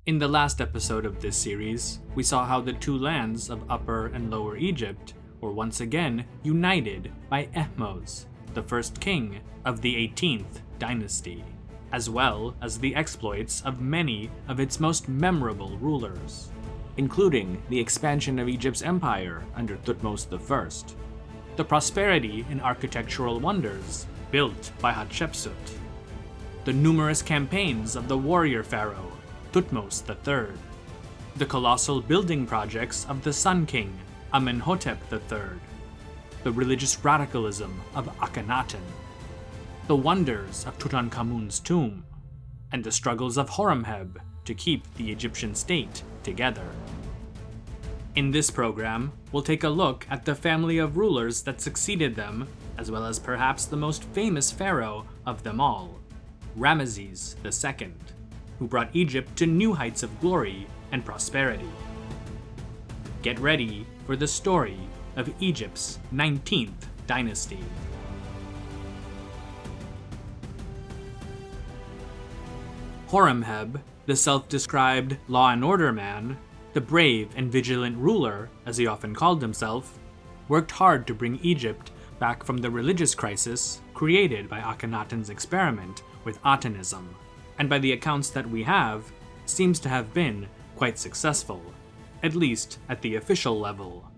In the last episode of this series, we saw how the two lands of Upper and Lower Egypt were once again united by Ahmose, the first king of the 18th dynasty, as well as the exploits of many of its most memorable rulers, including the expansion of Egypt's empire under Thutmose I, the prosperity and architectural wonders built by Hatshepsut, the numerous campaigns of the warrior pharaoh Thutmose III, the colossal building projects of the Sun King Amenhotep III, the religious radicalism of Akhenaten, the wonders of Tutankhamun's tomb, and the struggles of Horemheb to keep the Egyptian state together. In this program, we'll take a look at the family of rulers that succeeded them, as well as perhaps the most famous pharaoh of them all, Ramesses II, who brought Egypt to new heights of glory and prosperity. Get ready for the story of Egypt's 19th dynasty. Horemheb, the self-described law and order man, the brave and vigilant ruler, as he often called himself, worked hard to bring Egypt back from the religious crisis created by Akhenaten's experiment with Atenism, and by the accounts that we have, seems to have been quite successful, at least at the official level.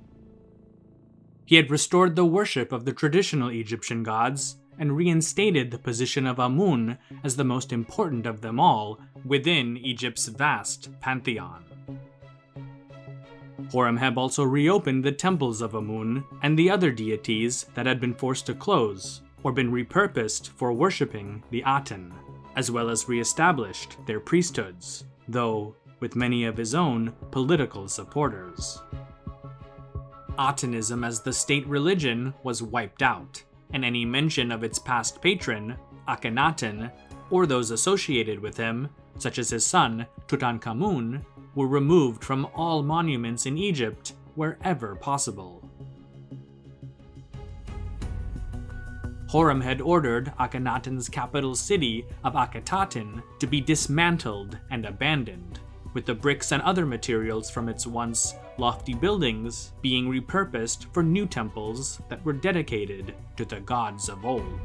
He had restored the worship of the traditional Egyptian gods and reinstated the position of Amun as the most important of them all within Egypt's vast pantheon. Horemheb also reopened the temples of Amun and the other deities that had been forced to close or been repurposed for worshipping the Aten, as well as re-established their priesthoods, though with many of his own political supporters. Atenism as the state religion was wiped out, and any mention of its past patron, Akhenaten, or those associated with him, such as his son Tutankhamun, were removed from all monuments in Egypt wherever possible. Horemheb ordered Akhenaten's capital city of Akhetaten to be dismantled and abandoned, with the bricks and other materials from its once lofty buildings being repurposed for new temples that were dedicated to the gods of old.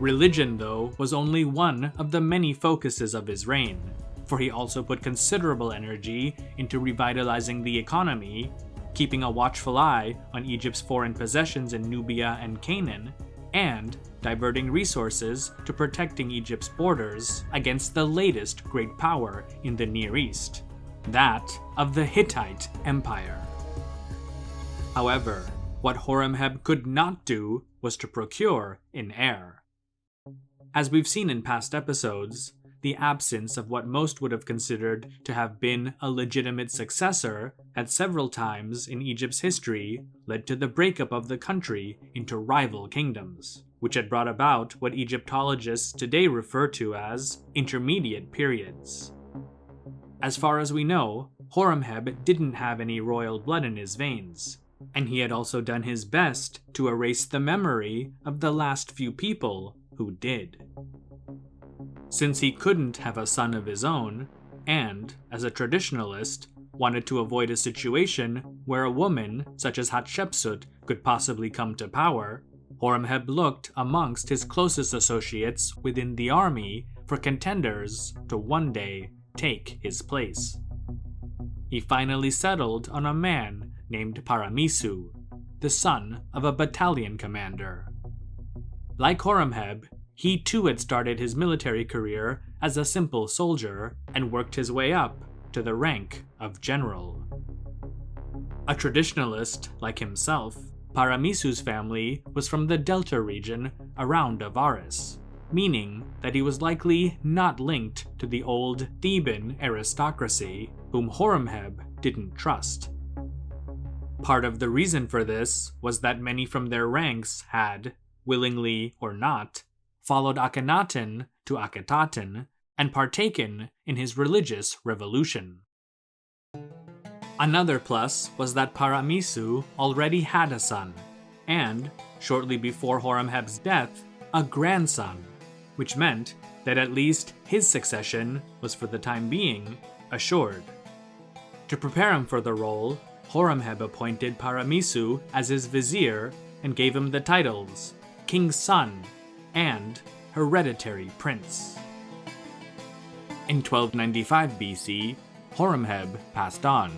Religion, though, was only one of the many focuses of his reign, for he also put considerable energy into revitalizing the economy, keeping a watchful eye on Egypt's foreign possessions in Nubia and Canaan, and diverting resources to protecting Egypt's borders against the latest great power in the Near East, that of the Hittite Empire. However, what Horemheb could not do was to procure an heir. As we've seen in past episodes, the absence of what most would have considered to have been a legitimate successor at several times in Egypt's history led to the breakup of the country into rival kingdoms, which had brought about what Egyptologists today refer to as intermediate periods. As far as we know, Horemheb didn't have any royal blood in his veins, and he had also done his best to erase the memory of the last few people who did. Since he couldn't have a son of his own, and, as a traditionalist, wanted to avoid a situation where a woman, such as Hatshepsut, could possibly come to power, Horemheb looked amongst his closest associates within the army for contenders to one day take his place. He finally settled on a man named Paramessu, the son of a battalion commander. Like Horemheb, he too had started his military career as a simple soldier and worked his way up to the rank of general. A traditionalist like himself, Paramessu's family was from the Delta region around Avaris, meaning that he was likely not linked to the old Theban aristocracy, whom Horemheb didn't trust. Part of the reason for this was that many from their ranks had, willingly or not, followed Akhenaten to Akhetaten and partaken in his religious revolution. Another plus was that Paramessu already had a son, and, shortly before Horemheb's death, a grandson, which meant that at least his succession was for the time being assured. To prepare him for the role, Horemheb appointed Paramessu as his vizier and gave him the titles King's Son and Hereditary Prince. In 1295 BC, Horemheb passed on,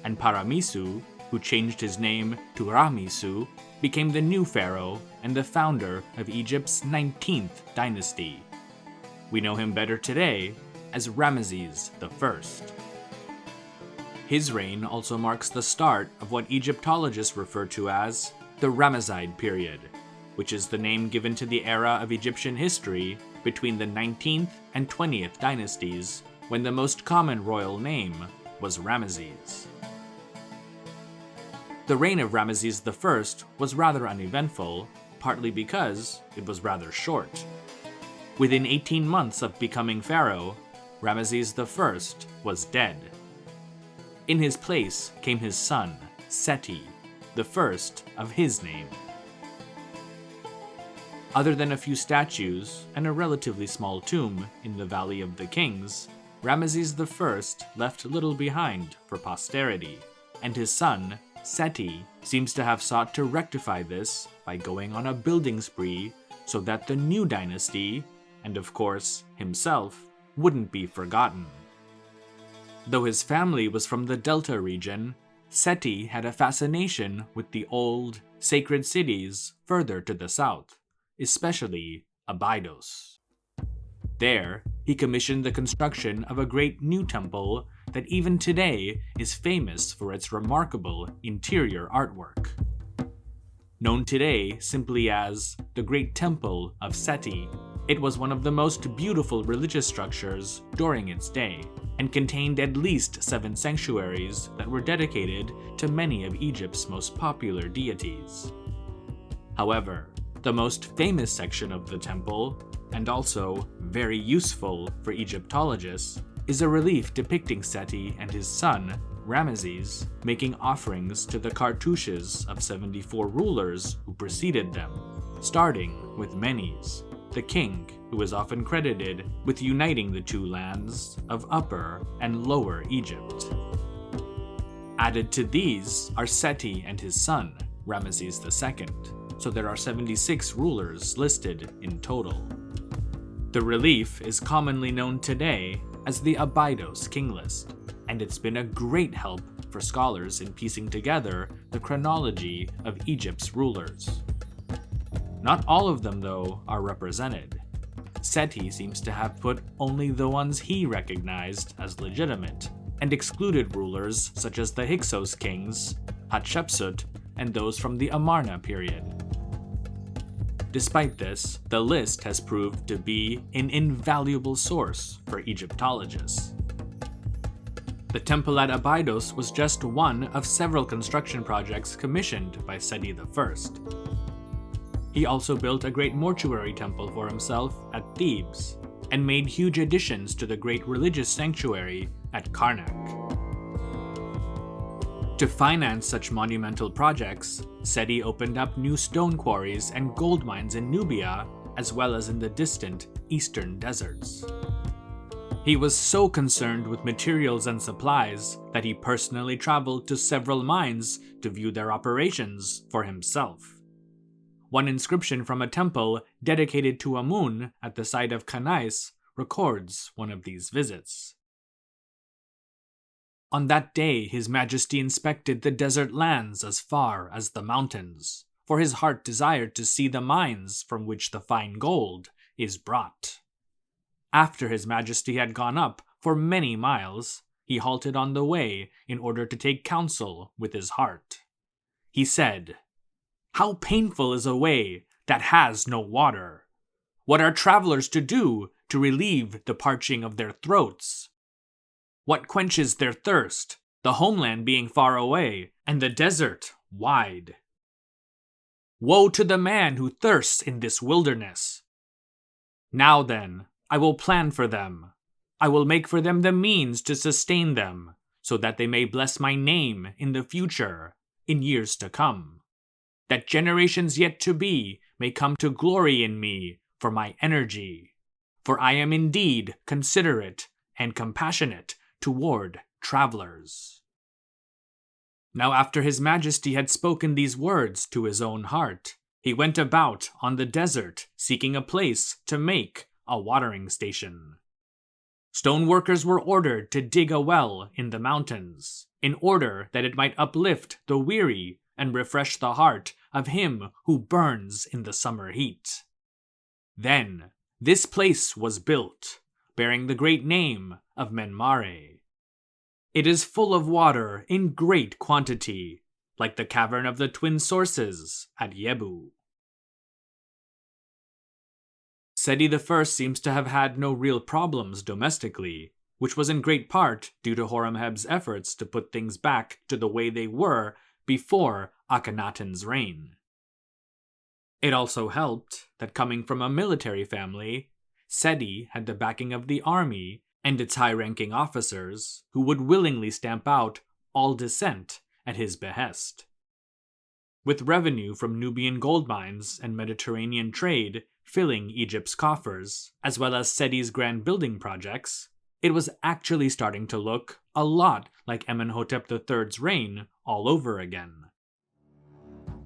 and Paramessu, who changed his name to Ramesses, became the new pharaoh and the founder of Egypt's 19th dynasty. We know him better today as Ramesses I. His reign also marks the start of what Egyptologists refer to as the Ramesside period, which is the name given to the era of Egyptian history between the 19th and 20th dynasties, when the most common royal name was Ramesses. The reign of Ramesses I was rather uneventful, partly because it was rather short. Within 18 months of becoming pharaoh, Ramesses I was dead. In his place came his son, Seti, the first of his name. Other than a few statues and a relatively small tomb in the Valley of the Kings, Ramesses I left little behind for posterity, and his son, Seti, seems to have sought to rectify this by going on a building spree so that the new dynasty, and of course himself, wouldn't be forgotten. Though his family was from the Delta region, Seti had a fascination with the old, sacred cities further to the south, especially Abydos. There, he commissioned the construction of a great new temple that even today is famous for its remarkable interior artwork. Known today simply as the Great Temple of Seti, it was one of the most beautiful religious structures during its day, and contained at least 7 sanctuaries that were dedicated to many of Egypt's most popular deities. However, the most famous section of the temple, and also very useful for Egyptologists, is a relief depicting Seti and his son, Ramesses, making offerings to the cartouches of 74 rulers who preceded them, starting with Menes, the king who is often credited with uniting the two lands of Upper and Lower Egypt. Added to these are Seti and his son, Ramesses II, so there are 76 rulers listed in total. The relief is commonly known today as the Abydos King List, and it's been a great help for scholars in piecing together the chronology of Egypt's rulers. Not all of them, though, are represented. Seti seems to have put only the ones he recognized as legitimate, and excluded rulers such as the Hyksos kings, Hatshepsut, and those from the Amarna period. Despite this, the list has proved to be an invaluable source for Egyptologists. The temple at Abydos was just one of several construction projects commissioned by Seti I. He also built a great mortuary temple for himself at Thebes, and made huge additions to the great religious sanctuary at Karnak. To finance such monumental projects, Seti opened up new stone quarries and gold mines in Nubia, as well as in the distant eastern deserts. He was so concerned with materials and supplies that he personally traveled to several mines to view their operations for himself. One inscription from a temple dedicated to Amun at the site of Canaan records one of these visits. On that day, His Majesty inspected the desert lands as far as the mountains, for his heart desired to see the mines from which the fine gold is brought. After His Majesty had gone up for many miles, he halted on the way in order to take counsel with his heart. He said, "How painful is a way that has no water! What are travelers to do to relieve the parching of their throats? What quenches their thirst, the homeland being far away and the desert wide? Woe to the man who thirsts in this wilderness! Now then, I will plan for them. I will make for them the means to sustain them, so that they may bless my name in the future, in years to come, that generations yet to be may come to glory in me for my energy, for I am indeed considerate and compassionate toward travelers." Now after his majesty had spoken these words to his own heart, he went about on the desert seeking a place to make a watering station. Stone workers were ordered to dig a well in the mountains, in order that it might uplift the weary and refresh the heart of him who burns in the summer heat. Then this place was built, bearing the great name of Menmare. It is full of water in great quantity, like the cavern of the twin sources at Yebu. Seti I seems to have had no real problems domestically, which was in great part due to Horemheb's efforts to put things back to the way they were before Akhenaten's reign. It also helped that coming from a military family, Seti had the backing of the army and its high-ranking officers who would willingly stamp out all dissent at his behest. With revenue from Nubian gold mines and Mediterranean trade filling Egypt's coffers, as well as Seti's grand building projects, it was actually starting to look a lot like Amenhotep III's reign all over again.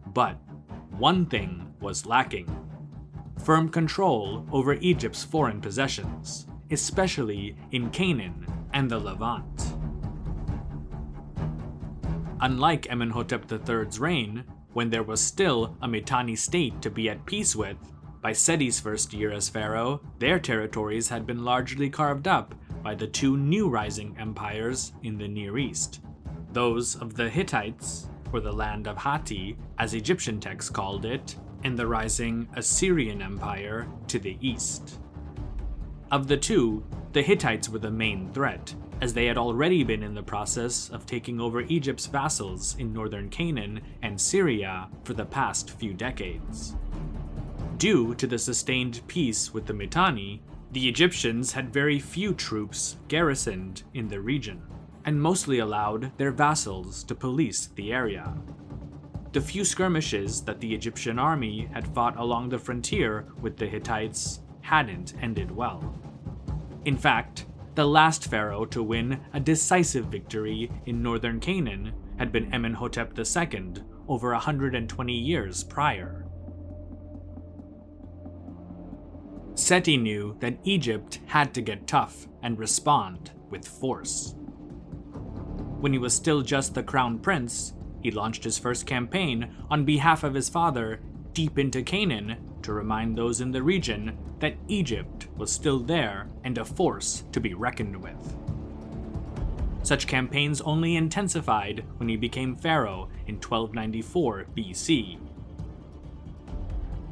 But one thing was lacking: firm control over Egypt's foreign possessions, especially in Canaan and the Levant. Unlike Amenhotep III's reign, when there was still a Mitanni state to be at peace with, by Seti's first year as pharaoh, their territories had been largely carved up by the two new rising empires in the Near East, those of the Hittites, or the land of Hatti, as Egyptian texts called it, and the rising Assyrian Empire to the east. Of the two, the Hittites were the main threat, as they had already been in the process of taking over Egypt's vassals in northern Canaan and Syria for the past few decades. Due to the sustained peace with the Mitanni, the Egyptians had very few troops garrisoned in the region, and mostly allowed their vassals to police the area. The few skirmishes that the Egyptian army had fought along the frontier with the Hittites hadn't ended well. In fact, the last pharaoh to win a decisive victory in northern Canaan had been Amenhotep II over 120 years prior. Seti knew that Egypt had to get tough and respond with force. When he was still just the crown prince, he launched his first campaign on behalf of his father deep into Canaan to remind those in the region that Egypt was still there and a force to be reckoned with. Such campaigns only intensified when he became pharaoh in 1294 BC.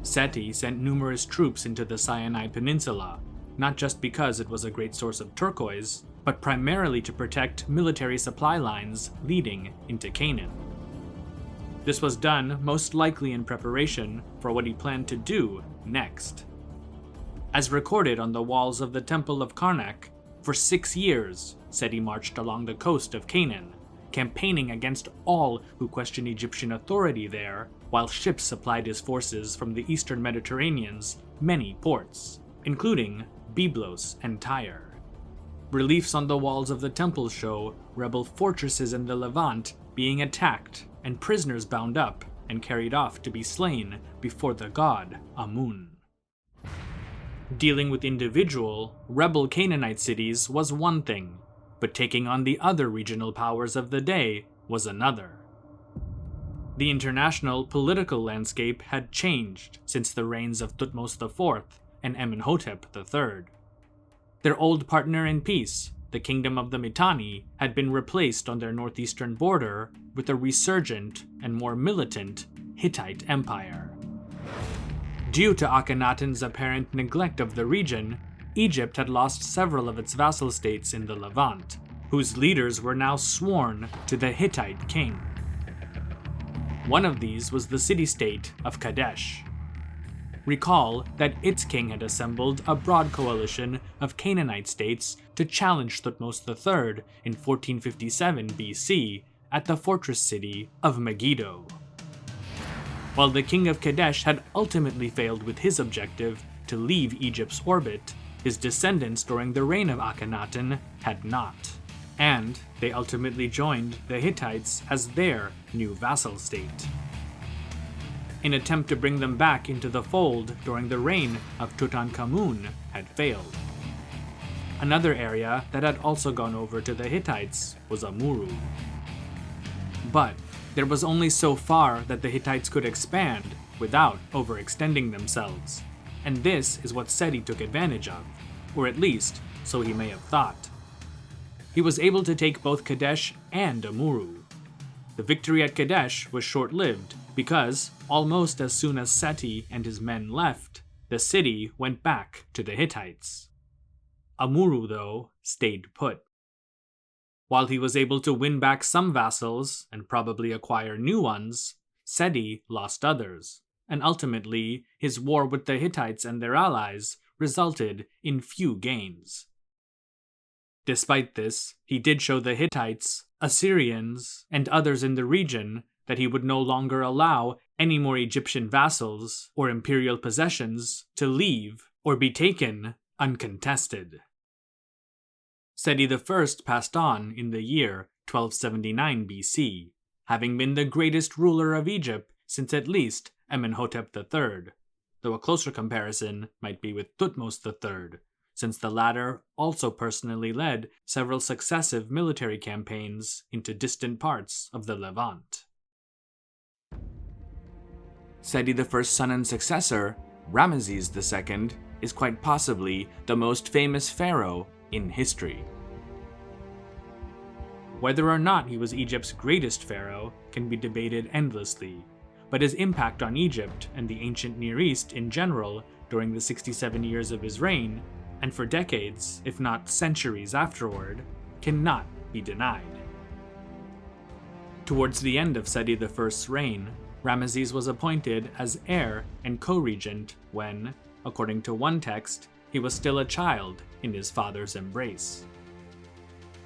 Seti sent numerous troops into the Sinai Peninsula, not just because it was a great source of turquoise, but primarily to protect military supply lines leading into Canaan. This was done most likely in preparation for what he planned to do next. As recorded on the walls of the Temple of Karnak, for 6 years, Seti marched along the coast of Canaan, campaigning against all who questioned Egyptian authority there, while ships supplied his forces from the eastern Mediterranean's many ports, including Byblos and Tyre. Reliefs on the walls of the temple show rebel fortresses in the Levant being attacked and prisoners bound up and carried off to be slain before the god Amun. Dealing with individual, rebel Canaanite cities was one thing, but taking on the other regional powers of the day was another. The international political landscape had changed since the reigns of Thutmose IV and Amenhotep III. Their old partner in peace, the kingdom of the Mitanni, had been replaced on their northeastern border with a resurgent and more militant Hittite empire. Due to Akhenaten's apparent neglect of the region, Egypt had lost several of its vassal states in the Levant, whose leaders were now sworn to the Hittite king. One of these was the city-state of Kadesh. Recall that its king had assembled a broad coalition of Canaanite states to challenge Thutmose III in 1457 BC at the fortress city of Megiddo. While the king of Kadesh had ultimately failed with his objective to leave Egypt's orbit, his descendants during the reign of Akhenaten had not, and they ultimately joined the Hittites as their new vassal state. An attempt to bring them back into the fold during the reign of Tutankhamun had failed. Another area that had also gone over to the Hittites was Amurru. But there was only so far that the Hittites could expand without overextending themselves, and this is what Seti took advantage of, or at least so he may have thought. He was able to take both Kadesh and Amurru. The victory at Kadesh was short-lived because, almost as soon as Seti and his men left, the city went back to the Hittites. Amurru, though, stayed put. While he was able to win back some vassals and probably acquire new ones, Seti lost others, and ultimately his war with the Hittites and their allies resulted in few gains. Despite this, he did show the Hittites, Assyrians, and others in the region that he would no longer allow any more Egyptian vassals or imperial possessions to leave or be taken uncontested. Seti I passed on in the year 1279 BC, having been the greatest ruler of Egypt since at least Amenhotep III, though a closer comparison might be with Thutmose III, since the latter also personally led several successive military campaigns into distant parts of the Levant. Seti I's son and successor, Ramesses II, is quite possibly the most famous pharaoh in history. Whether or not he was Egypt's greatest pharaoh can be debated endlessly, but his impact on Egypt and the ancient Near East in general during the 67 years of his reign, and for decades, if not centuries afterward, cannot be denied. Towards the end of Seti I's reign, Ramesses was appointed as heir and co-regent when, according to one text, he was still a child in his father's embrace.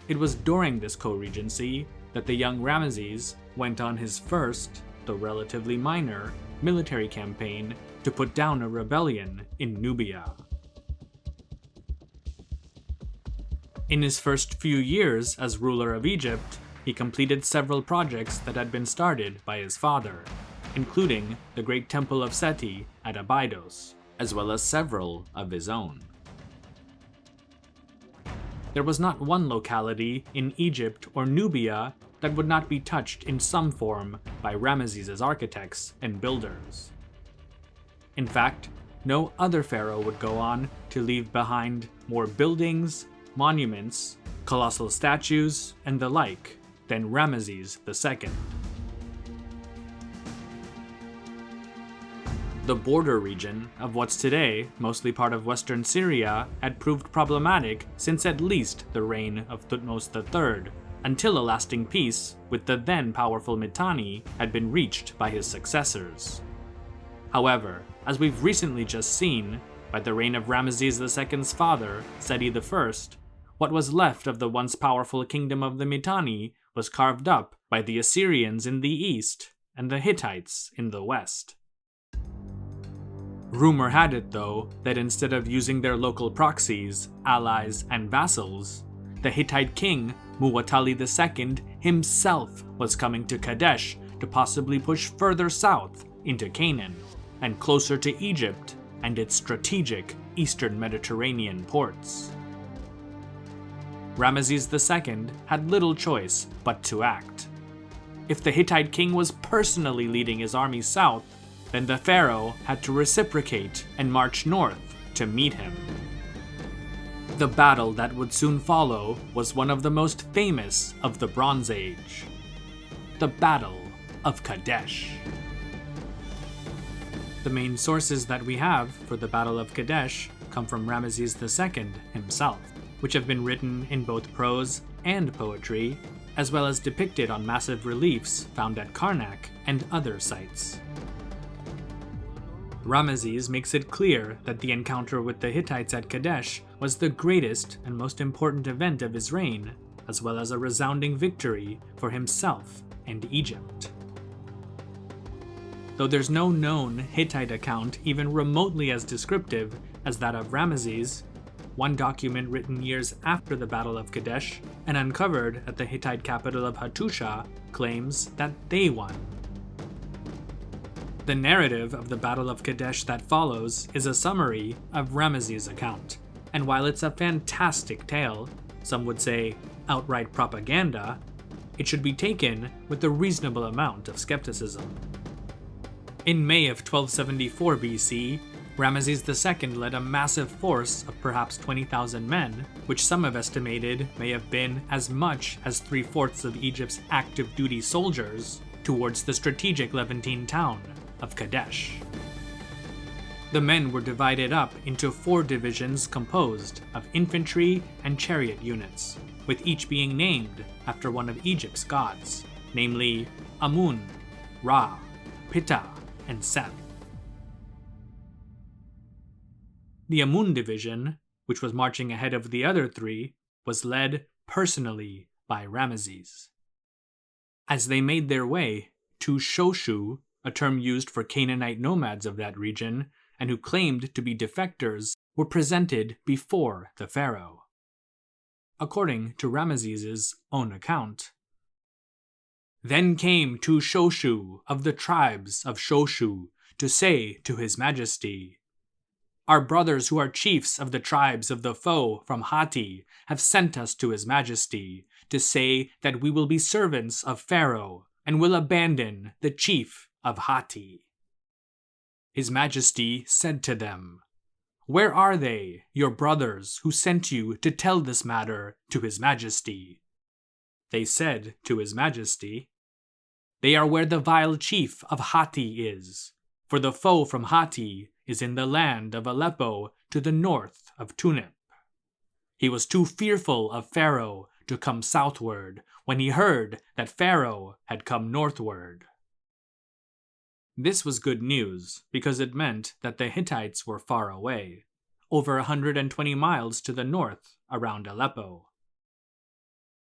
It was during this co-regency that the young Ramesses went on his first, though relatively minor, military campaign to put down a rebellion in Nubia. In his first few years as ruler of Egypt, he completed several projects that had been started by his father, including the Great Temple of Seti at Abydos, as well as several of his own. There was not one locality in Egypt or Nubia that would not be touched in some form by Ramesses' architects and builders. In fact, no other pharaoh would go on to leave behind more buildings, monuments, colossal statues, and the like than Ramesses II. The border region of what's today mostly part of western Syria had proved problematic since at least the reign of Thutmose III, until a lasting peace with the then powerful Mitanni had been reached by his successors. However, as we've recently just seen, by the reign of Ramesses II's father, Seti I, what was left of the once powerful kingdom of the Mitanni was carved up by the Assyrians in the east and the Hittites in the west. Rumor had it, though, that instead of using their local proxies, allies, and vassals, the Hittite king, Muwatalli II, himself was coming to Kadesh to possibly push further south into Canaan, and closer to Egypt and its strategic eastern Mediterranean ports. Ramesses II had little choice but to act. If the Hittite king was personally leading his army south, then the pharaoh had to reciprocate and march north to meet him. The battle that would soon follow was one of the most famous of the Bronze Age, the Battle of Kadesh. The main sources that we have for the Battle of Kadesh come from Ramesses II himself, which have been written in both prose and poetry, as well as depicted on massive reliefs found at Karnak and other sites. Ramesses makes it clear that the encounter with the Hittites at Kadesh was the greatest and most important event of his reign, as well as a resounding victory for himself and Egypt. Though there's no known Hittite account even remotely as descriptive as that of Ramesses, one document written years after the Battle of Kadesh and uncovered at the Hittite capital of Hattusha claims that they won. The narrative of the Battle of Kadesh that follows is a summary of Ramesses' account, and while it's a fantastic tale, some would say outright propaganda, it should be taken with a reasonable amount of skepticism. In May of 1274 BC, Ramesses II led a massive force of perhaps 20,000 men, which some have estimated may have been as much as 3/4 of Egypt's active duty soldiers, towards the strategic Levantine town of Kadesh. The men were divided up into 4 divisions composed of infantry and chariot units, with each being named after one of Egypt's gods, namely Amun, Ra, Pittah, and Seth. The Amun division, which was marching ahead of the other 3, was led personally by Ramesses. As they made their way, 2 Shoshu, a term used for Canaanite nomads of that region, and who claimed to be defectors, were presented before the pharaoh. According to Ramesses' own account, "Then came 2 Shoshu of the tribes of Shoshu to say to his majesty, 'Our brothers who are chiefs of the tribes of the foe from Hatti have sent us to his majesty to say that we will be servants of Pharaoh and will abandon the chief of Hatti.' His majesty said to them, 'Where are they, your brothers who sent you to tell this matter to his majesty?' They said to his majesty, 'They are where the vile chief of Hatti is, for the foe from Hatti is in the land of Aleppo to the north of Tunip. He was too fearful of Pharaoh to come southward when he heard that Pharaoh had come northward.' This was good news because it meant that the Hittites were far away, over 120 miles to the north around Aleppo.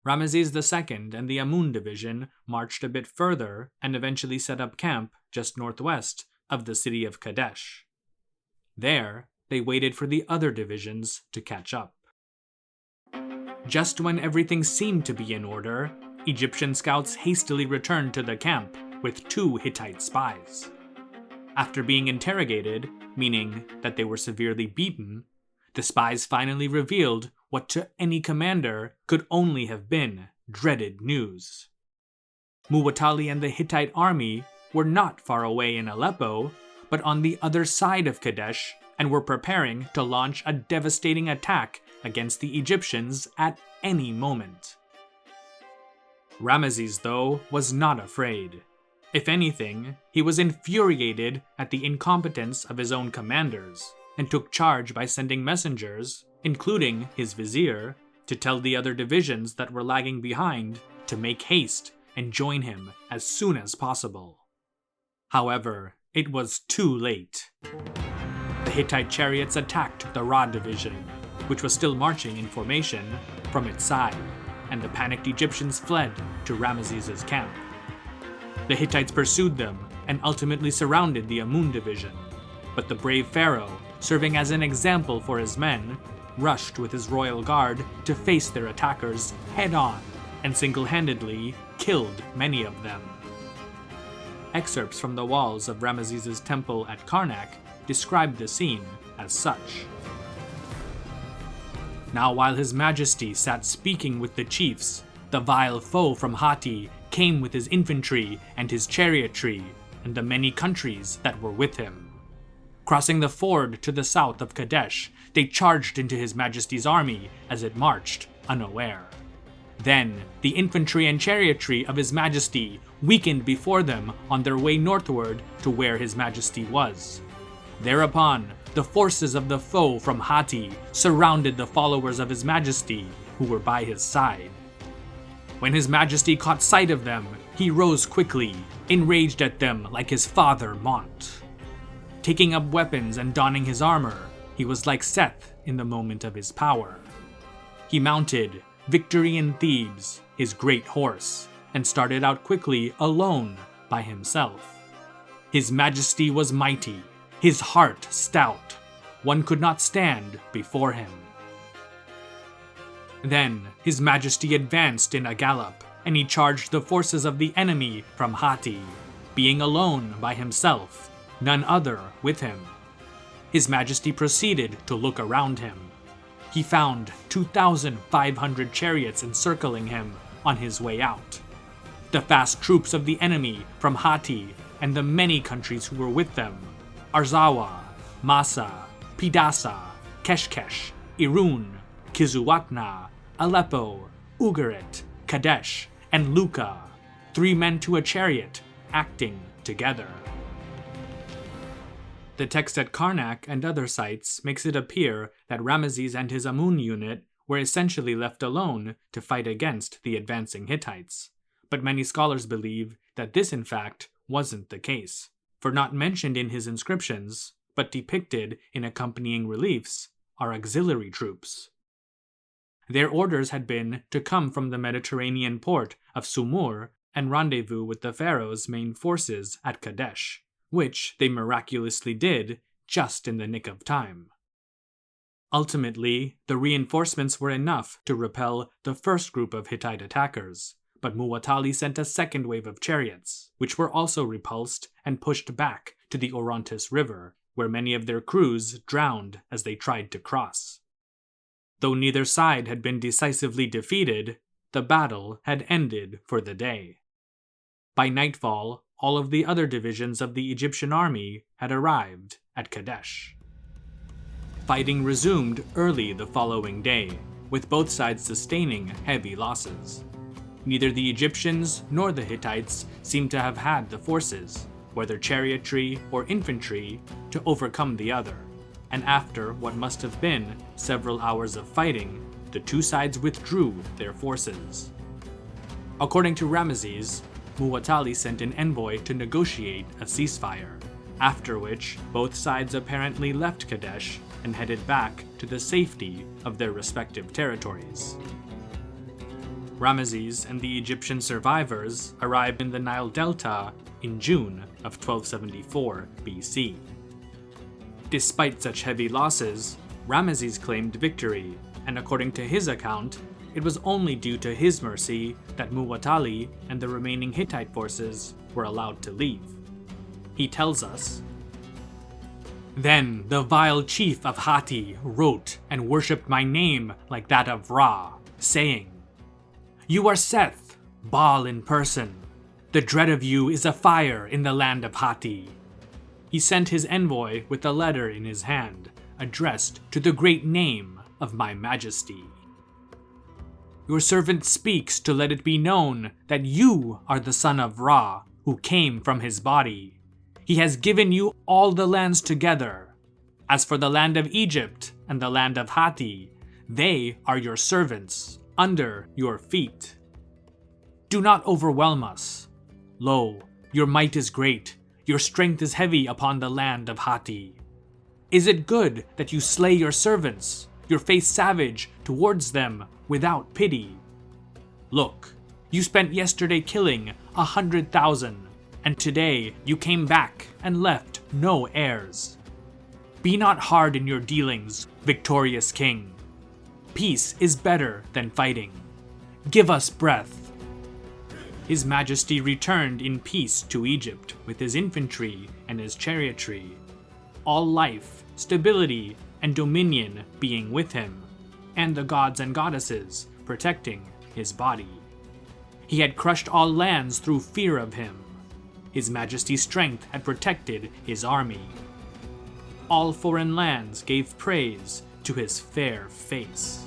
Ramesses II and the Amun division marched a bit further and eventually set up camp just northwest of the city of Kadesh. There, they waited for the other divisions to catch up. Just when everything seemed to be in order, Egyptian scouts hastily returned to the camp with 2 Hittite spies. After being interrogated, meaning that they were severely beaten, the spies finally revealed what to any commander could only have been dreaded news. Muwatalli and the Hittite army were not far away in Aleppo, but on the other side of Kadesh, and were preparing to launch a devastating attack against the Egyptians at any moment. Ramesses, though, was not afraid. If anything, he was infuriated at the incompetence of his own commanders, and took charge by sending messengers, including his vizier, to tell the other divisions that were lagging behind to make haste and join him as soon as possible. However, it was too late. The Hittite chariots attacked the Ra division, which was still marching in formation, from its side, and the panicked Egyptians fled to Ramesses' camp. The Hittites pursued them and ultimately surrounded the Amun division, but the brave pharaoh, serving as an example for his men, rushed with his royal guard to face their attackers head-on and single-handedly killed many of them. Excerpts from the walls of Ramesses' temple at Karnak describe the scene as such. Now while his majesty sat speaking with the chiefs, the vile foe from Hatti came with his infantry and his chariotry, and the many countries that were with him. Crossing the ford to the south of Kadesh, they charged into his majesty's army as it marched unaware. Then the infantry and chariotry of his majesty weakened before them on their way northward to where his majesty was. Thereupon, the forces of the foe from Hatti surrounded the followers of his majesty who were by his side. When his majesty caught sight of them, he rose quickly, enraged at them like his father Mont. Taking up weapons and donning his armor, he was like Seth in the moment of his power. He mounted Victory in Thebes, his great horse, and started out quickly alone by himself. His majesty was mighty, his heart stout. One could not stand before him. Then His Majesty advanced in a gallop, and he charged the forces of the enemy from Hatti, being alone by himself, none other with him. His Majesty proceeded to look around him. He found 2,500 chariots encircling him on his way out. The fast troops of the enemy from Hatti and the many countries who were with them, Arzawa, Massa, Pidasa, Keshkesh, Irun, Kizuwatna, Aleppo, Ugarit, Kadesh, and Luka, 3 men to a chariot, acting together. The text at Karnak and other sites makes it appear that Ramesses and his Amun unit were essentially left alone to fight against the advancing Hittites, but many scholars believe that this in fact wasn't the case, for not mentioned in his inscriptions, but depicted in accompanying reliefs, are auxiliary troops. Their orders had been to come from the Mediterranean port of Sumur and rendezvous with the Pharaoh's main forces at Kadesh, which they miraculously did just in the nick of time. Ultimately, the reinforcements were enough to repel the first group of Hittite attackers, but Muwatalli sent a second wave of chariots, which were also repulsed and pushed back to the Orontes River, where many of their crews drowned as they tried to cross. Though neither side had been decisively defeated, the battle had ended for the day. By nightfall, all of the other divisions of the Egyptian army had arrived at Kadesh. Fighting resumed early the following day, with both sides sustaining heavy losses. Neither the Egyptians nor the Hittites seemed to have had the forces, whether chariotry or infantry, to overcome the other, and after what must have been several hours of fighting, the two sides withdrew their forces. According to Ramesses, Muwatalli sent an envoy to negotiate a ceasefire, after which both sides apparently left Kadesh and headed back to the safety of their respective territories. Ramesses and the Egyptian survivors arrived in the Nile Delta in June of 1274 BC. Despite such heavy losses, Ramesses claimed victory, and according to his account, it was only due to his mercy that Muwatalli and the remaining Hittite forces were allowed to leave. He tells us, "Then the vile chief of Hatti wrote and worshipped my name like that of Ra, saying, 'You are Seth, Baal in person. The dread of you is a fire in the land of Hatti.' He sent his envoy with a letter in his hand, addressed to the great name of my majesty. Your servant speaks to let it be known that you are the son of Ra, who came from his body. He has given you all the lands together. As for the land of Egypt and the land of Hatti, they are your servants, under your feet. Do not overwhelm us. Lo, your might is great, your strength is heavy upon the land of Hatti. Is it good that you slay your servants, your face savage towards them without pity? Look, you spent yesterday killing 100,000, and today you came back and left no heirs. Be not hard in your dealings, victorious king. Peace is better than fighting. Give us breath." His Majesty returned in peace to Egypt with his infantry and his chariotry, all life, stability, and dominion being with him, and the gods and goddesses protecting his body. He had crushed all lands through fear of him. His Majesty's strength had protected his army. All foreign lands gave praise to his fair face.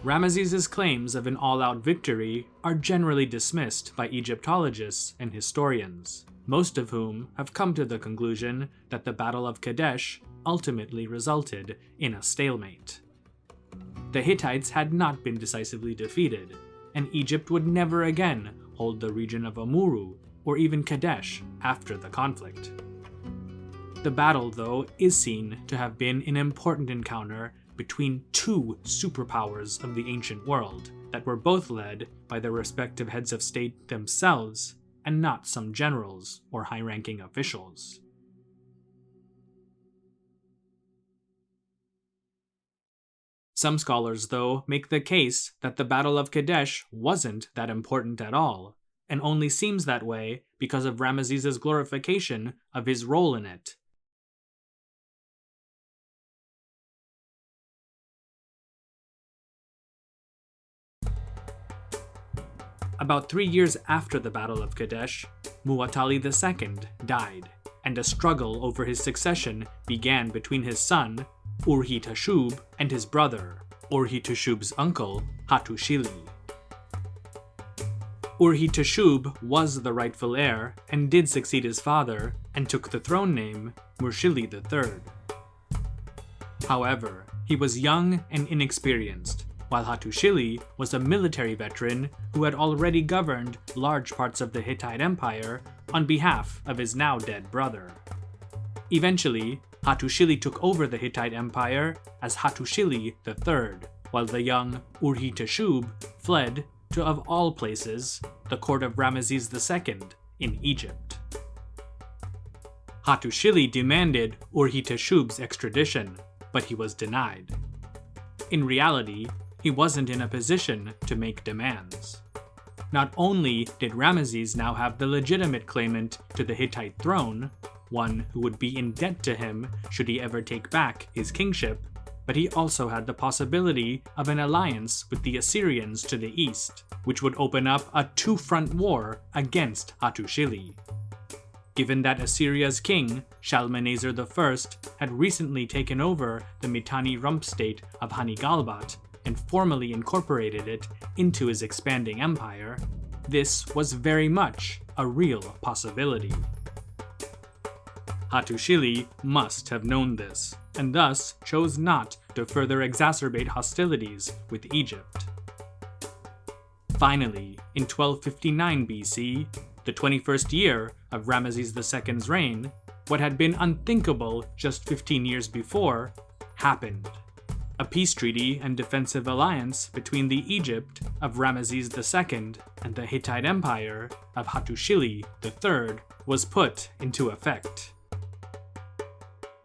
Ramesses' claims of an all-out victory are generally dismissed by Egyptologists and historians, most of whom have come to the conclusion that the Battle of Kadesh ultimately resulted in a stalemate. The Hittites had not been decisively defeated, and Egypt would never again hold the region of Amurru or even Kadesh after the conflict. The battle, though, is seen to have been an important encounter between two superpowers of the ancient world that were both led by their respective heads of state themselves and not some generals or high-ranking officials. Some scholars, though, make the case that the Battle of Kadesh wasn't that important at all, and only seems that way because of Ramesses' glorification of his role in it. About 3 years after the Battle of Kadesh, Muwatalli II died, and a struggle over his succession began between his son, Urhi-Teshub, and his brother, Urhi-Teshub's uncle, Hattushili. Urhi-Teshub was the rightful heir and did succeed his father, and took the throne name Murshili III. However, he was young and inexperienced, while Hattushili was a military veteran who had already governed large parts of the Hittite Empire on behalf of his now dead brother. Eventually, Hattushili took over the Hittite Empire as Hattushili III, while the young Urhi-Teshub fled to, of all places, the court of Ramesses II in Egypt. Hattushili demanded Urhi-Teshub's extradition, but he was denied. In reality, he wasn't in a position to make demands. Not only did Ramesses now have the legitimate claimant to the Hittite throne, one who would be in debt to him should he ever take back his kingship, but he also had the possibility of an alliance with the Assyrians to the east, which would open up a two-front war against Hattushili. Given that Assyria's king, Shalmaneser I, had recently taken over the Mitanni rump state of Hanigalbat and formally incorporated it into his expanding empire, this was very much a real possibility. Hattushili must have known this, and thus chose not to further exacerbate hostilities with Egypt. Finally, in 1259 BC, the 21st year of Ramesses II's reign, what had been unthinkable just 15 years before happened. A peace treaty and defensive alliance between the Egypt of Ramesses II and the Hittite Empire of Hattushili III was put into effect.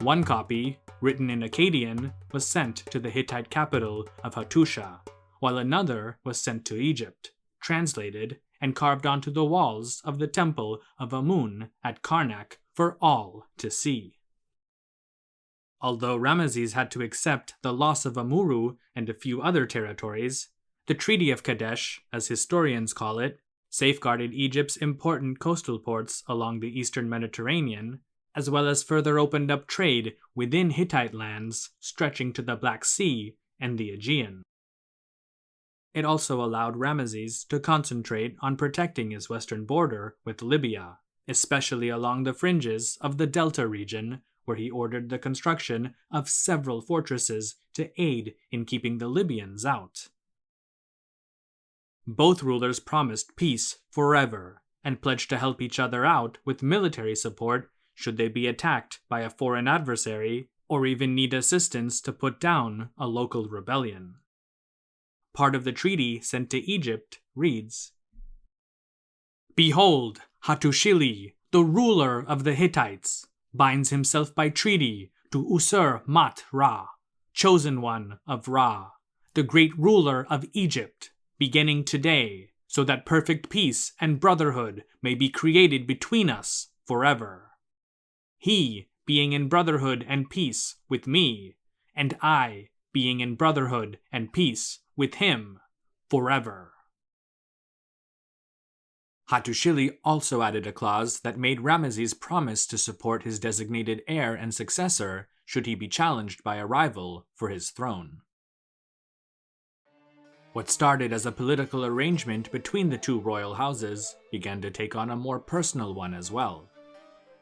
One copy, written in Akkadian, was sent to the Hittite capital of Hattusha, while another was sent to Egypt, translated and carved onto the walls of the temple of Amun at Karnak for all to see. Although Ramesses had to accept the loss of Amurru and a few other territories, the Treaty of Kadesh, as historians call it, safeguarded Egypt's important coastal ports along the eastern Mediterranean, as well as further opened up trade within Hittite lands stretching to the Black Sea and the Aegean. It also allowed Ramesses to concentrate on protecting his western border with Libya, especially along the fringes of the Delta region, where he ordered the construction of several fortresses to aid in keeping the Libyans out. Both rulers promised peace forever and pledged to help each other out with military support should they be attacked by a foreign adversary or even need assistance to put down a local rebellion. Part of the treaty sent to Egypt reads, "Behold, Hattushili, the ruler of the Hittites, binds himself by treaty to Usur-mat-Ra, chosen one of Ra, the great ruler of Egypt, beginning today, so that perfect peace and brotherhood may be created between us forever. He being in brotherhood and peace with me, and I being in brotherhood and peace with him forever." Hattushili also added a clause that made Ramesses promise to support his designated heir and successor should he be challenged by a rival for his throne. What started as a political arrangement between the two royal houses began to take on a more personal one as well.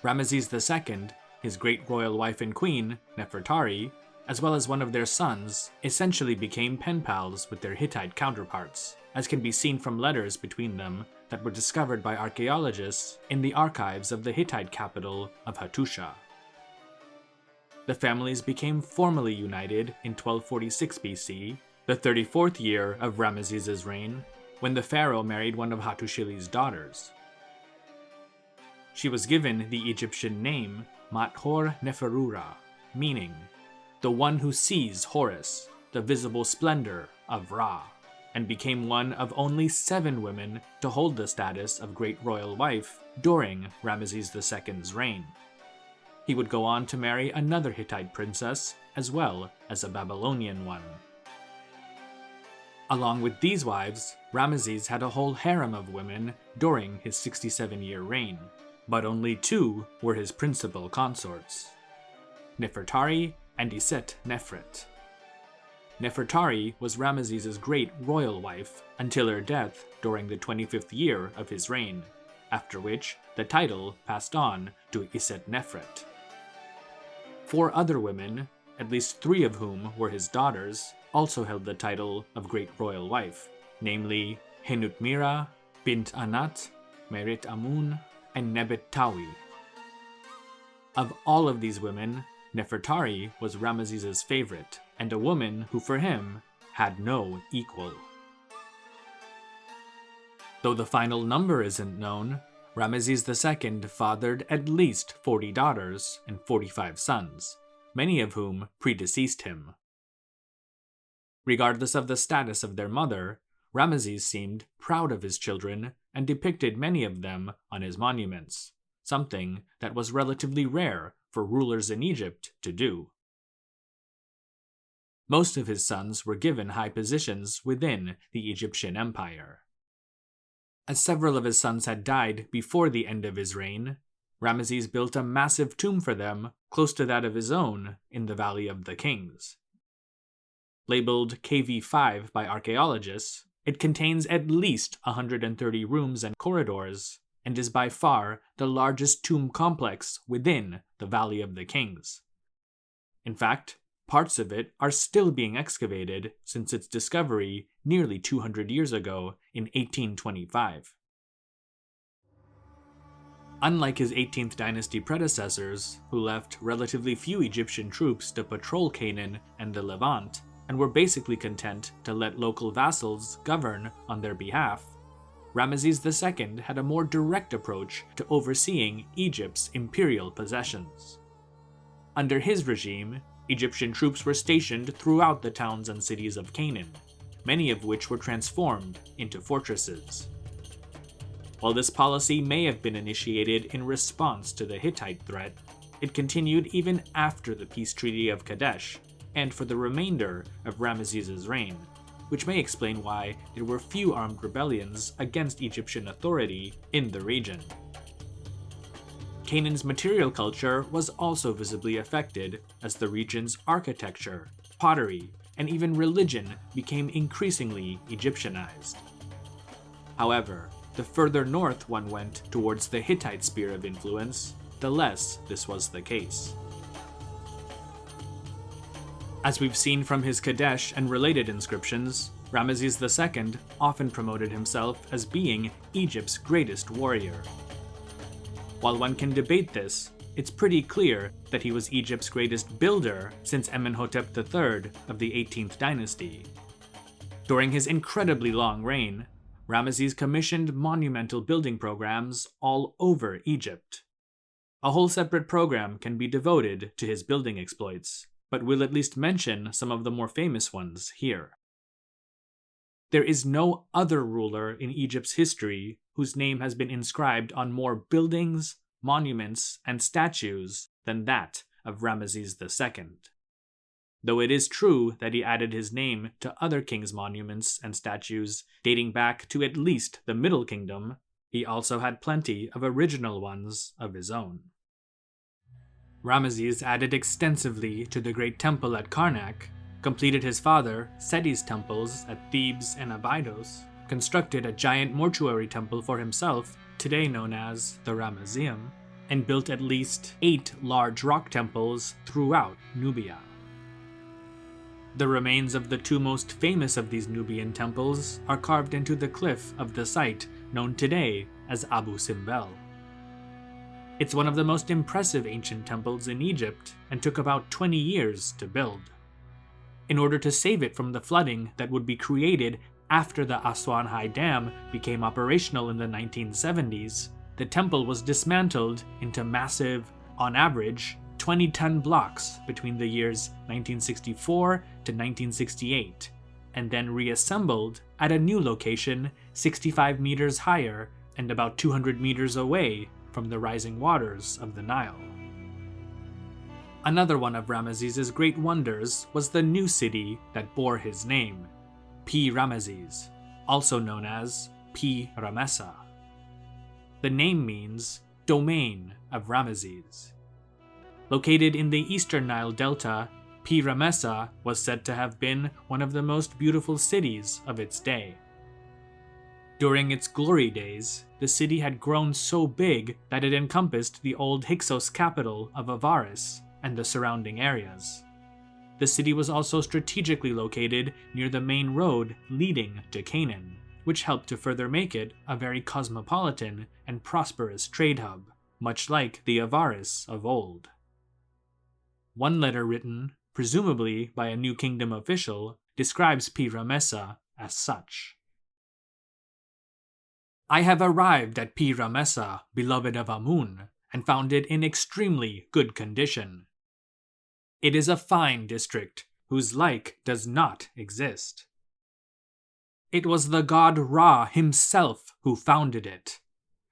Ramesses II, his great royal wife and queen, Nefertari, as well as one of their sons, essentially became pen pals with their Hittite counterparts, as can be seen from letters between them that were discovered by archaeologists in the archives of the Hittite capital of Hattusha. The families became formally united in 1246 BC, the 34th year of Ramesses' reign, when the pharaoh married one of Hattushili's daughters. She was given the Egyptian name Mat-Hor Neferura, meaning the one who sees Horus, the visible splendor of Ra, and became one of only 7 women to hold the status of Great Royal Wife during Ramesses II's reign. He would go on to marry another Hittite princess, as well as a Babylonian one. Along with these wives, Ramesses had a whole harem of women during his 67-year reign, but only 2 were his principal consorts: Nefertari and Iset Nefret. Nefertari was Ramesses' great royal wife until her death during the 25th year of his reign, after which the title passed on to Iset Nefret. 4 other women, at least 3 of whom were his daughters, also held the title of Great Royal Wife, namely Henutmira, Bint Anat, Merit Amun, and Nebet Tawi. Of all of these women, Nefertari was Ramesses' favorite, and a woman who for him had no equal. Though the final number isn't known, Ramesses II fathered at least 40 daughters and 45 sons, many of whom predeceased him. Regardless of the status of their mother, Ramesses seemed proud of his children and depicted many of them on his monuments, something that was relatively rare for rulers in Egypt to do. Most of his sons were given high positions within the Egyptian empire. As several of his sons had died before the end of his reign, Ramesses built a massive tomb for them close to that of his own in the Valley of the Kings. Labeled KV5 by archaeologists, it contains at least 130 rooms and corridors, and is by far the largest tomb complex within the Valley of the Kings. In fact, parts of it are still being excavated since its discovery nearly 200 years ago in 1825. Unlike his 18th dynasty predecessors, who left relatively few Egyptian troops to patrol Canaan and the Levant, and were basically content to let local vassals govern on their behalf, Ramesses II had a more direct approach to overseeing Egypt's imperial possessions. Under his regime, Egyptian troops were stationed throughout the towns and cities of Canaan, many of which were transformed into fortresses. While this policy may have been initiated in response to the Hittite threat, it continued even after the peace treaty of Kadesh, and for the remainder of Ramesses' reign, which may explain why there were few armed rebellions against Egyptian authority in the region. Canaan's material culture was also visibly affected as the region's architecture, pottery, and even religion became increasingly Egyptianized. However, the further north one went towards the Hittite sphere of influence, the less this was the case. As we've seen from his Kadesh and related inscriptions, Ramesses II often promoted himself as being Egypt's greatest warrior. While one can debate this, it's pretty clear that he was Egypt's greatest builder since Amenhotep III of the 18th dynasty. During his incredibly long reign, Ramesses commissioned monumental building programs all over Egypt. A whole separate program can be devoted to his building exploits, but we'll at least mention some of the more famous ones here. There is no other ruler in Egypt's history whose name has been inscribed on more buildings, monuments, and statues than that of Ramesses II. Though it is true that he added his name to other kings' monuments and statues dating back to at least the Middle Kingdom, he also had plenty of original ones of his own. Ramesses added extensively to the Great Temple at Karnak, completed his father Seti's temples at Thebes and Abydos, constructed a giant mortuary temple for himself, today known as the Ramesseum, and built at least 8 large rock temples throughout Nubia. The remains of the 2 most famous of these Nubian temples are carved into the cliff of the site known today as Abu Simbel. It's one of the most impressive ancient temples in Egypt and took about 20 years to build. In order to save it from the flooding that would be created after the Aswan High Dam became operational in the 1970s, the temple was dismantled into massive, on average, 20-ton blocks between the years 1964 to 1968, and then reassembled at a new location 65 meters higher and about 200 meters away from the rising waters of the Nile. Another one of Ramesses' great wonders was the new city that bore his name, Paramessu, also known as Paramessu. The name means domain of Ramesses. Located in the eastern Nile Delta, Paramessu was said to have been one of the most beautiful cities of its day. During its glory days, the city had grown so big that it encompassed the old Hyksos capital of Avaris and the surrounding areas. The city was also strategically located near the main road leading to Canaan, which helped to further make it a very cosmopolitan and prosperous trade hub, much like the Avaris of old. One letter written, presumably by a New Kingdom official, describes Paramessu as such. I have arrived at Paramessu, beloved of Amun, and found it in extremely good condition. It is a fine district, whose like does not exist. It was the god Ra himself who founded it.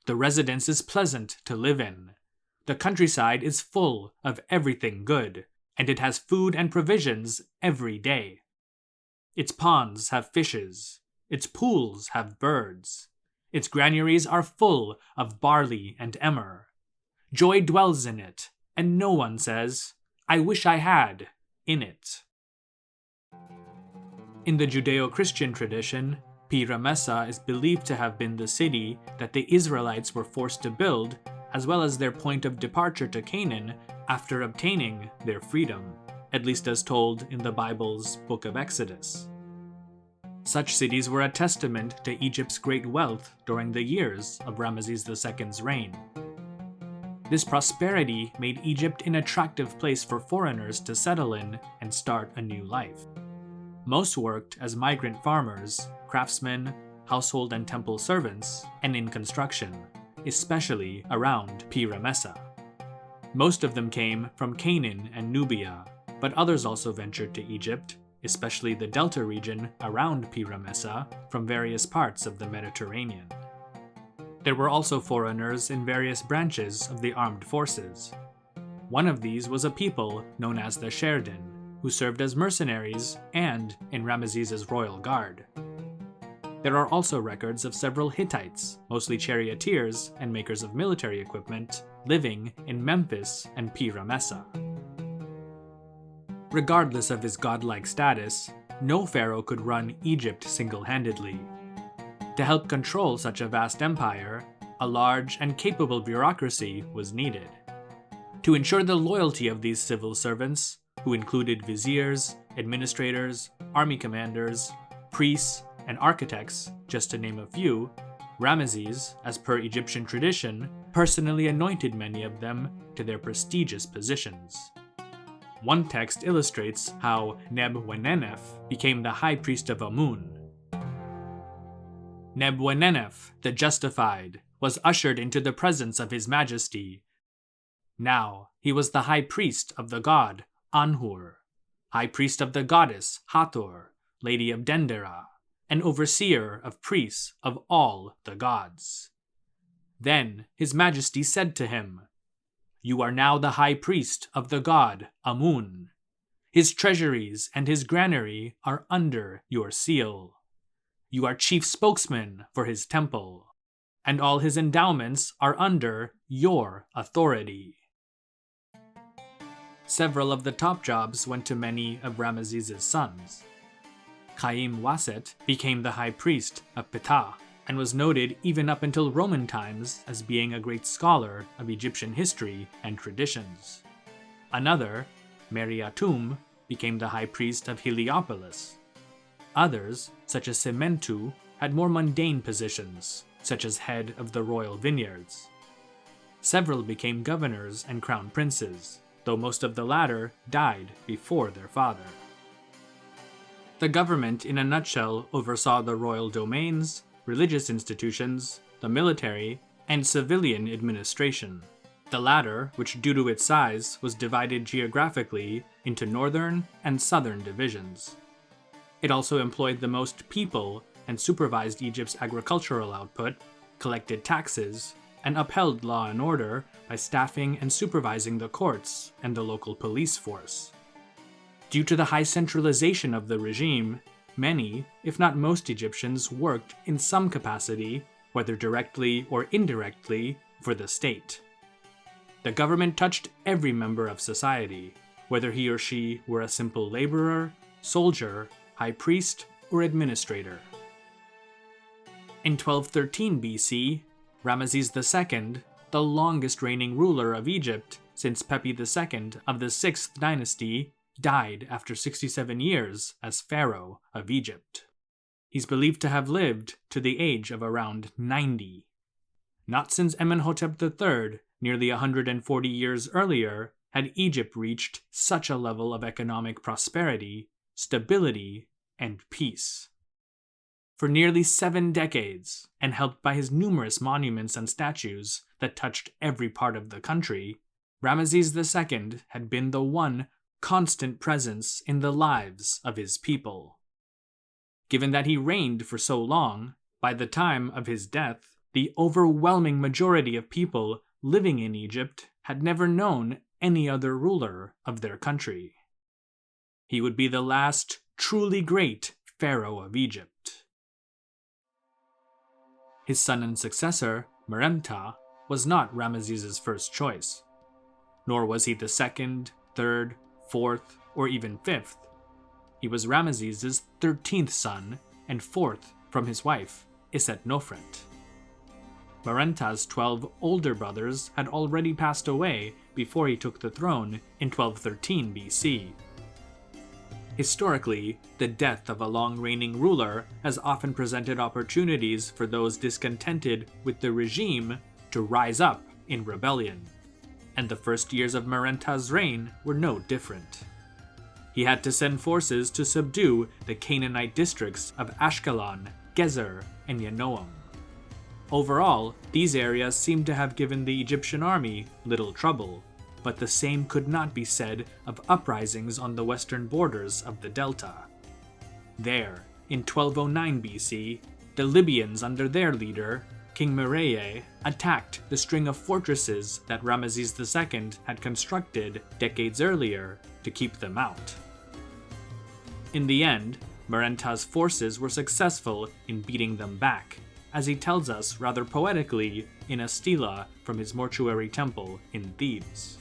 The residence is pleasant to live in. The countryside is full of everything good, and it has food and provisions every day. Its ponds have fishes. Its pools have birds. Its granaries are full of barley and emmer. Joy dwells in it, and no one says, I wish I had in it. In the Judeo-Christian tradition, Paramessu is believed to have been the city that the Israelites were forced to build, as well as their point of departure to Canaan after obtaining their freedom, at least as told in the Bible's Book of Exodus. Such cities were a testament to Egypt's great wealth during the years of Ramesses II's reign. This prosperity made Egypt an attractive place for foreigners to settle in and start a new life. Most worked as migrant farmers, craftsmen, household and temple servants, and in construction, especially around Paramessu. Most of them came from Canaan and Nubia, but others also ventured to Egypt, especially the delta region around Paramessu, from various parts of the Mediterranean. There were also foreigners in various branches of the armed forces. One of these was a people known as the Sherdin, who served as mercenaries and in Ramesses' royal guard. There are also records of several Hittites, mostly charioteers and makers of military equipment, living in Memphis and Paramessu. Regardless of his godlike status, no pharaoh could run Egypt single-handedly. To help control such a vast empire, a large and capable bureaucracy was needed. To ensure the loyalty of these civil servants, who included viziers, administrators, army commanders, priests, and architects, just to name a few, Ramesses, as per Egyptian tradition, personally anointed many of them to their prestigious positions. One text illustrates how Neb-Wenenef became the high priest of Amun. Neb-Wenenef, the Justified, was ushered into the presence of His Majesty. Now he was the high priest of the god Anhur, high priest of the goddess Hathor, lady of Dendera, and overseer of priests of all the gods. Then His Majesty said to him, You are now the high priest of the god Amun. His treasuries and his granary are under your seal. You are chief spokesman for his temple, and all his endowments are under your authority. Several of the top jobs went to many of Ramesses' sons. Chaim Waset became the high priest of Ptah, and was noted even up until Roman times as being a great scholar of Egyptian history and traditions. Another, Merenptah, became the high priest of Heliopolis. Others, such as Sementu, had more mundane positions, such as head of the royal vineyards. Several became governors and crown princes, though most of the latter died before their father. The government, in a nutshell, oversaw the royal domains, religious institutions, the military, and civilian administration. The latter, which due to its size was divided geographically into northern and southern divisions. It also employed the most people and supervised Egypt's agricultural output, collected taxes, and upheld law and order by staffing and supervising the courts and the local police force. Due to the high centralization of the regime, many, if not most Egyptians worked in some capacity, whether directly or indirectly, for the state. The government touched every member of society, whether he or she were a simple laborer, soldier, high priest, or administrator. In 1213 BC, Ramesses II, the longest reigning ruler of Egypt since Pepi II of the 6th Dynasty, died after 67 years as Pharaoh of Egypt. He's believed to have lived to the age of around 90. Not since Amenhotep III, nearly 140 years earlier, had Egypt reached such a level of economic prosperity, stability, and peace. For nearly 7 decades, and helped by his numerous monuments and statues that touched every part of the country, Ramesses II had been the one constant presence in the lives of his people. Given that he reigned for so long, by the time of his death, the overwhelming majority of people living in Egypt had never known any other ruler of their country. He would be the last truly great pharaoh of Egypt. His son and successor, Merenptah, was not Ramesses' first choice, nor was he the second, third, fourth, or even fifth. He was Ramesses' 13th son and fourth from his wife, Nofret. Merenptah's 12 older brothers had already passed away before he took the throne in 1213 BC. Historically, the death of a long-reigning ruler has often presented opportunities for those discontented with the regime to rise up in rebellion, and the first years of Merenptah's reign were no different. He had to send forces to subdue the Canaanite districts of Ashkelon, Gezer, and Yanoam. Overall, these areas seem to have given the Egyptian army little trouble, but the same could not be said of uprisings on the western borders of the Delta. There, in 1209 BC, the Libyans under their leader, King Merenptah, attacked the string of fortresses that Ramesses II had constructed decades earlier to keep them out. In the end, Merenptah's forces were successful in beating them back, as he tells us rather poetically in a stela from his mortuary temple in Thebes.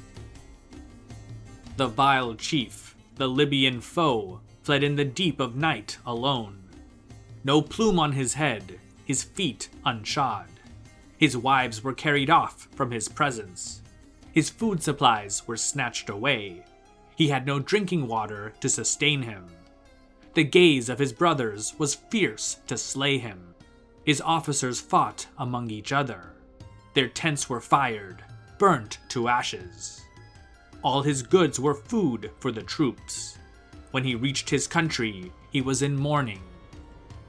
The vile chief, the Libyan foe, fled in the deep of night alone. No plume on his head, his feet unshod. His wives were carried off from his presence. His food supplies were snatched away. He had no drinking water to sustain him. The gaze of his brothers was fierce to slay him. His officers fought among each other. Their tents were fired, burnt to ashes. All his goods were food for the troops. When he reached his country, he was in mourning.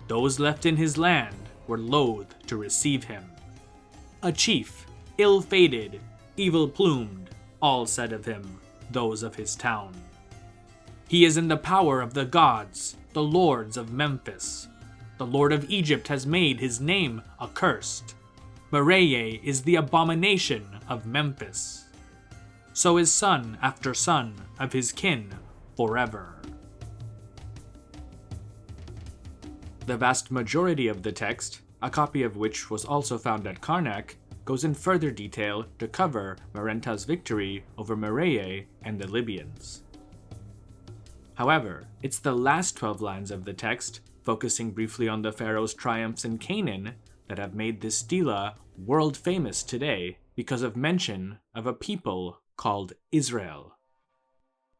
Those left in his land were loath to receive him. A chief, ill-fated, evil-plumed, all said of him, those of his town. He is in the power of the gods, the lords of Memphis. The Lord of Egypt has made his name accursed. Merenptah is the abomination of Memphis. So is son after son of his kin forever. The vast majority of the text, a copy of which was also found at Karnak, goes in further detail to cover Merenptah's victory over Merenptah and the Libyans. However, it's the last 12 lines of the text, focusing briefly on the pharaoh's triumphs in Canaan, that have made this stela world famous today because of mention of a people called Israel.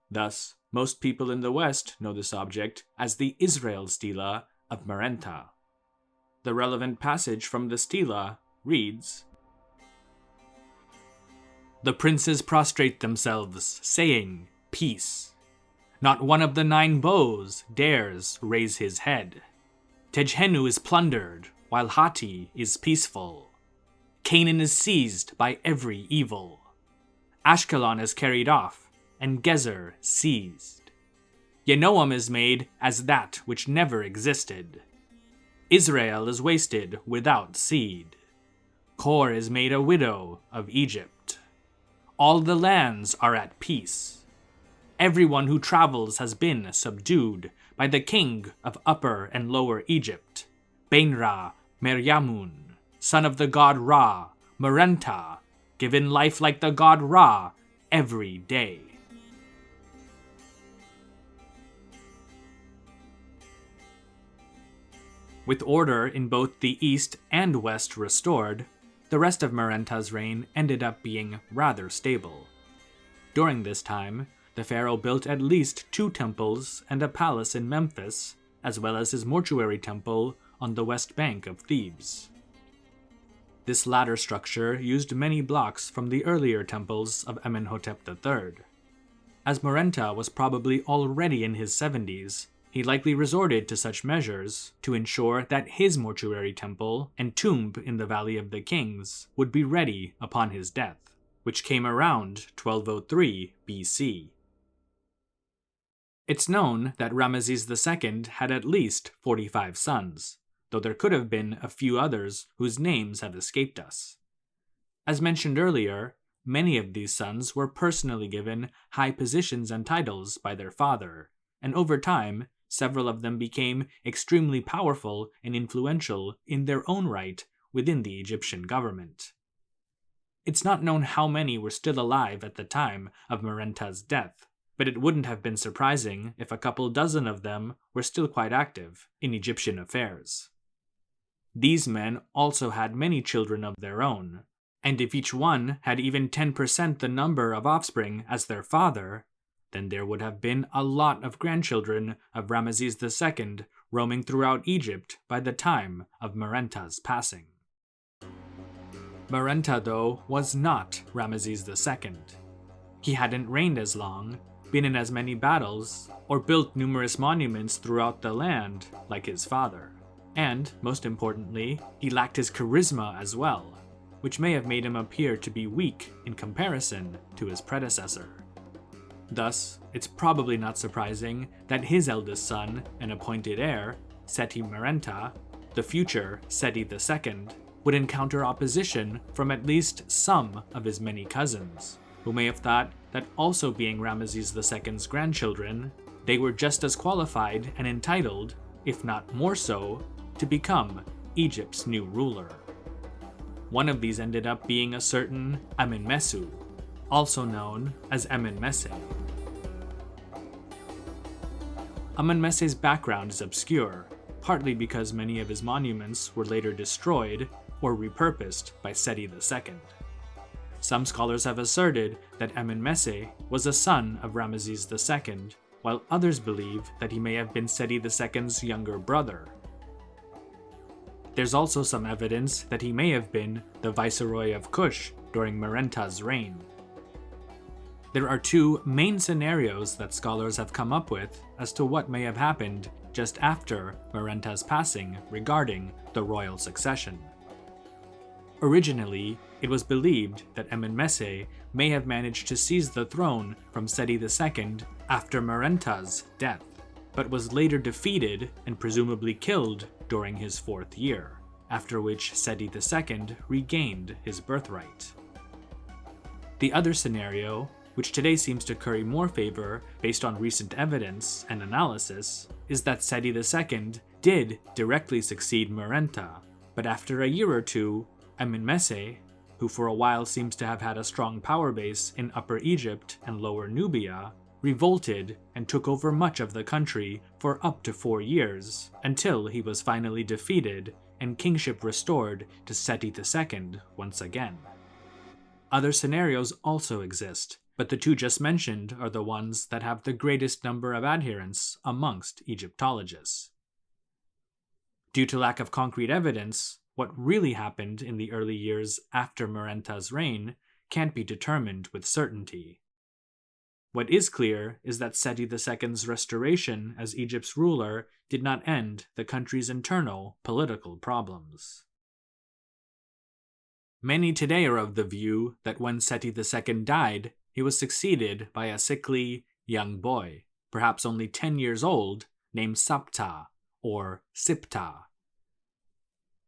Thus, most people in the West know this object as the Israel Stela of Merenptah. The relevant passage from the stela reads, "The princes prostrate themselves, saying, 'Peace.' Not one of the 9 bows dares raise his head. Tejhenu is plundered, while Hatti is peaceful. Canaan is seized by every evil. Ashkelon is carried off, and Gezer seized. Yenoam is made as that which never existed. Israel is wasted without seed. Kor is made a widow of Egypt. All the lands are at peace. Everyone who travels has been subdued by the king of Upper and Lower Egypt, Bainra Meryamun, son of the god Ra, Merenptah, given life like the god Ra every day. With order in both the east and west restored, the rest of Merenptah's reign ended up being rather stable. During this time, the pharaoh built at least 2 temples and a palace in Memphis, as well as his mortuary temple on the west bank of Thebes. This latter structure used many blocks from the earlier temples of Amenhotep III. As Merenptah was probably already in his 70s, he likely resorted to such measures to ensure that his mortuary temple and tomb in the Valley of the Kings would be ready upon his death, which came around 1203 BC. It's known that Ramesses II had at least 45 sons, though there could have been a few others whose names have escaped us. As mentioned earlier, many of these sons were personally given high positions and titles by their father, and over time, several of them became extremely powerful and influential in their own right within the Egyptian government. It's not known how many were still alive at the time of Merenptah's death, but it wouldn't have been surprising if a couple dozen of them were still quite active in Egyptian affairs. These men also had many children of their own, and if each one had even 10% the number of offspring as their father, then there would have been a lot of grandchildren of Ramesses II roaming throughout Egypt by the time of Merenptah's passing. Merenptah, though, was not Ramesses II. He hadn't reigned as long, been in as many battles, or built numerous monuments throughout the land like his father. And, most importantly, he lacked his charisma as well, which may have made him appear to be weak in comparison to his predecessor. Thus, it's probably not surprising that his eldest son and appointed heir, Seti Merenptah, the future Seti II, would encounter opposition from at least some of his many cousins, who may have thought that also being Ramesses II's grandchildren, they were just as qualified and entitled, if not more so, to become Egypt's new ruler. One of these ended up being a certain Amenmesse, also known as Amenmesse. Amenmesse's background is obscure, partly because many of his monuments were later destroyed or repurposed by Seti II. Some scholars have asserted that Amenmesse was a son of Ramesses II, while others believe that he may have been Seti II's younger brother. There's also some evidence that he may have been the viceroy of Kush during Merenptah's reign. There are 2 main scenarios that scholars have come up with as to what may have happened just after Merenptah's passing regarding the royal succession. Originally, it was believed that Amenmesse may have managed to seize the throne from Seti II after Merenptah's death, but was later defeated and presumably killed during his 4th year, after which Seti II regained his birthright. The other scenario, which today seems to curry more favor based on recent evidence and analysis, is that Seti II did directly succeed Merenptah, but after a year or two, Amenmesse, who for a while seems to have had a strong power base in Upper Egypt and Lower Nubia, revolted and took over much of the country for up to 4 years, until he was finally defeated and kingship restored to Seti II once again. Other scenarios also exist, but the 2 just mentioned are the ones that have the greatest number of adherents amongst Egyptologists. Due to lack of concrete evidence, what really happened in the early years after Merenptah's reign can't be determined with certainty. What is clear is that Seti II's restoration as Egypt's ruler did not end the country's internal political problems. Many today are of the view that when Seti II died, he was succeeded by a sickly, young boy, perhaps only 10 years old, named Siptah, or Siptah.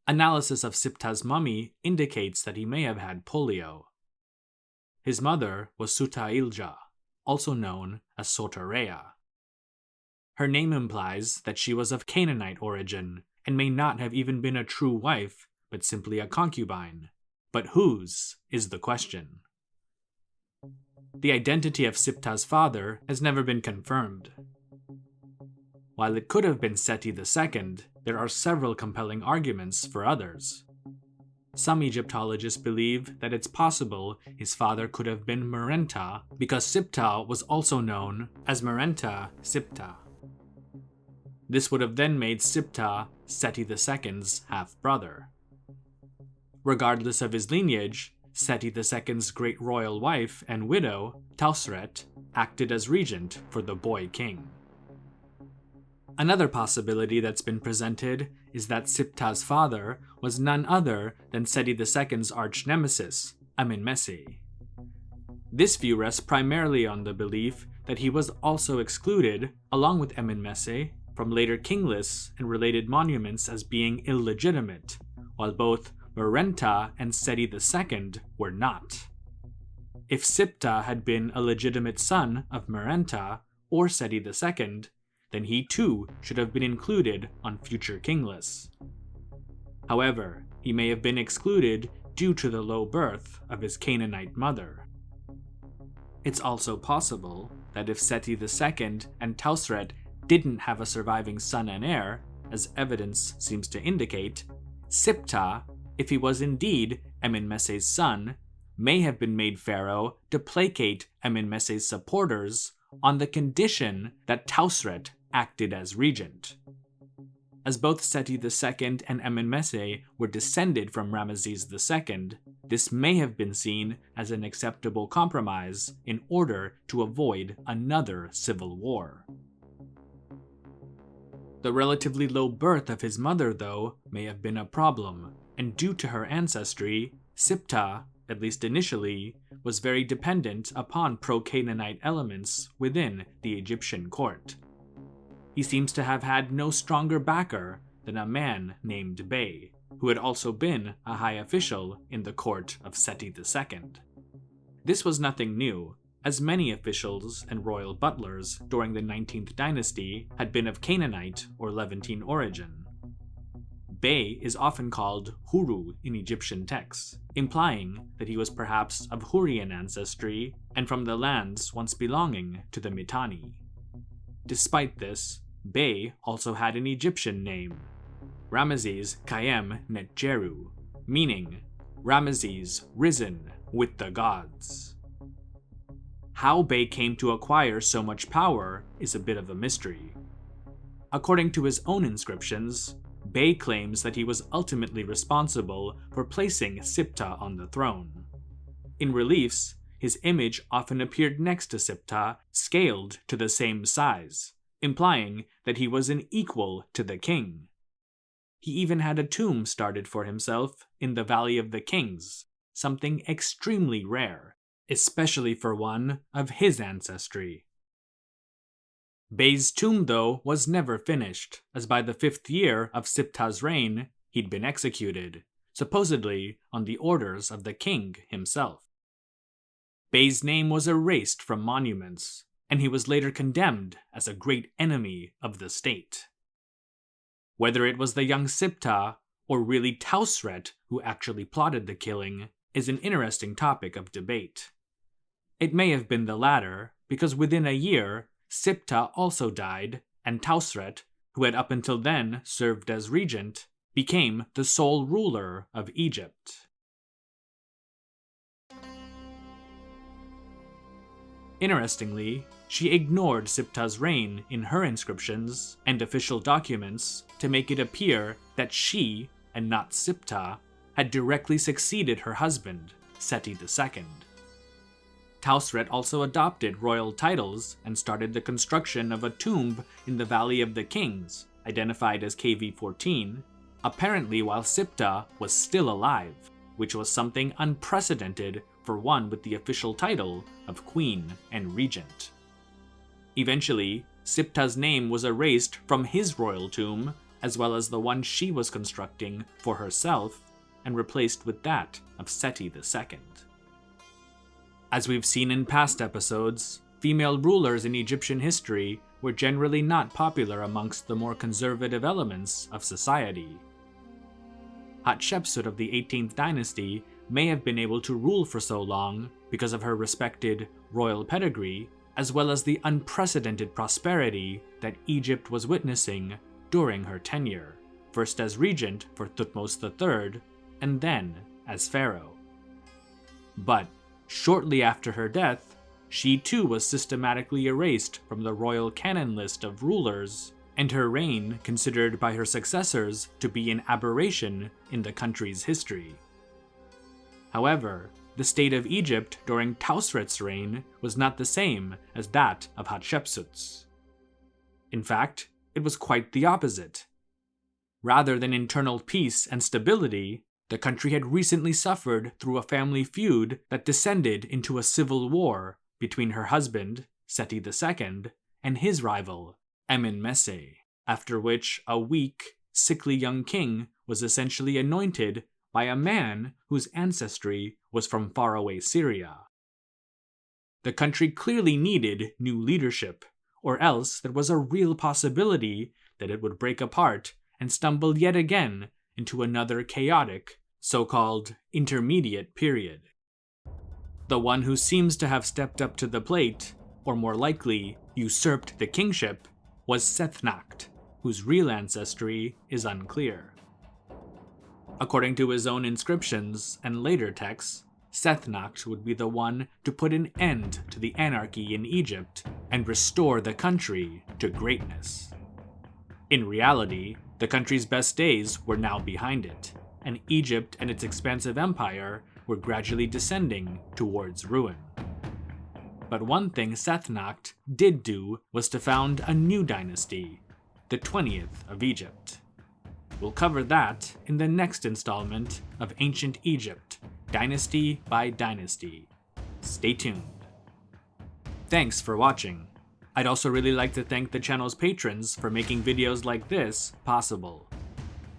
Analysis of Siptah's mummy indicates that he may have had polio. His mother was Sutailja, also known as Soterea. Her name implies that she was of Canaanite origin and may not have even been a true wife, but simply a concubine. But whose is the question. The identity of Siptah's father has never been confirmed. While it could have been Seti II, there are several compelling arguments for others. Some Egyptologists believe that it's possible his father could have been Merenptah because Siptah was also known as Merenptah Siptah. This would have then made Siptah Seti II's half-brother. Regardless of his lineage, Seti II's great royal wife and widow, Tausret, acted as regent for the Boy King. Another possibility that's been presented is that Siptah's father was none other than Seti II's arch-nemesis, Amenmesse. This view rests primarily on the belief that he was also excluded, along with Amenmesse, from later king lists and related monuments as being illegitimate, while both Merenptah and Seti II were not. If Siptah had been a legitimate son of Merenptah or Seti II, then he too should have been included on future king lists. However, he may have been excluded due to the low birth of his Canaanite mother. It's also possible that if Seti II and Tausret didn't have a surviving son and heir, as evidence seems to indicate, Siptah, if he was indeed Amenmesse's son, may have been made pharaoh to placate Amenmesse's supporters on the condition that Tausret acted as regent. As both Seti II and Amenmesse were descended from Ramesses II, this may have been seen as an acceptable compromise in order to avoid another civil war. The relatively low birth of his mother, though, may have been a problem, and due to her ancestry, Siptah, at least initially, was very dependent upon pro-Canaanite elements within the Egyptian court. He seems to have had no stronger backer than a man named Bey, who had also been a high official in the court of Seti II. This was nothing new, as many officials and royal butlers during the 19th dynasty had been of Canaanite or Levantine origin. Bey is often called Huru in Egyptian texts, implying that he was perhaps of Hurrian ancestry and from the lands once belonging to the Mitanni. Despite this, Bey also had an Egyptian name, Ramesses Kayem Netjeru, meaning Ramesses risen with the gods. How Bey came to acquire so much power is a bit of a mystery. According to his own inscriptions, Bey claims that he was ultimately responsible for placing Siptah on the throne. In reliefs, his image often appeared next to Siptah, scaled to the same size, implying that he was an equal to the king. He even had a tomb started for himself in the Valley of the Kings, something extremely rare, especially for one of his ancestry. Bey's tomb, though, was never finished, as by the 5th year of Siptah's reign, he'd been executed, supposedly on the orders of the king himself. Bey's name was erased from monuments, and he was later condemned as a great enemy of the state. Whether it was the young Siptah, or really Tausret who actually plotted the killing, is an interesting topic of debate. It may have been the latter, because within a year, Siptah also died, and Tausret, who had up until then served as regent, became the sole ruler of Egypt. Interestingly, she ignored Siptah's reign in her inscriptions and official documents to make it appear that she, and not Siptah, had directly succeeded her husband, Seti II. Tausret also adopted royal titles and started the construction of a tomb in the Valley of the Kings, identified as KV-14, apparently while Siptah was still alive. which was something unprecedented for one with the official title of Queen and Regent. Eventually, Siptah's name was erased from his royal tomb, as well as the one she was constructing for herself, and replaced with that of Seti II. As we've seen in past episodes, female rulers in Egyptian history were generally not popular amongst the more conservative elements of society. Hatshepsut of the 18th dynasty may have been able to rule for so long because of her respected royal pedigree, as well as the unprecedented prosperity that Egypt was witnessing during her tenure, first as regent for Thutmose III, and then as pharaoh. But shortly after her death, she too was systematically erased from the royal canon list of rulers, and her reign considered by her successors to be an aberration in the country's history. However, the state of Egypt during Tausret's reign was not the same as that of Hatshepsut's. In fact, it was quite the opposite. Rather than internal peace and stability, the country had recently suffered through a family feud that descended into a civil war between her husband, Seti II, and his rival, Amenmesse, after which a weak, sickly young king was essentially anointed by a man whose ancestry was from faraway Syria. The country clearly needed new leadership, or else there was a real possibility that it would break apart and stumble yet again into another chaotic, so-called intermediate period. The one who seems to have stepped up to the plate, or more likely, usurped the kingship, was Sethnacht, whose real ancestry is unclear. According to his own inscriptions and later texts, Sethnacht would be the one to put an end to the anarchy in Egypt and restore the country to greatness. In reality, the country's best days were now behind it, and Egypt and its expansive empire were gradually descending towards ruin. But one thing Sethnacht did do was to found a new dynasty, the 20th of Egypt. We'll cover that in the next installment of Ancient Egypt, Dynasty by Dynasty. Stay tuned. Thanks for watching. I'd also really like to thank the channel's patrons for making videos like this possible.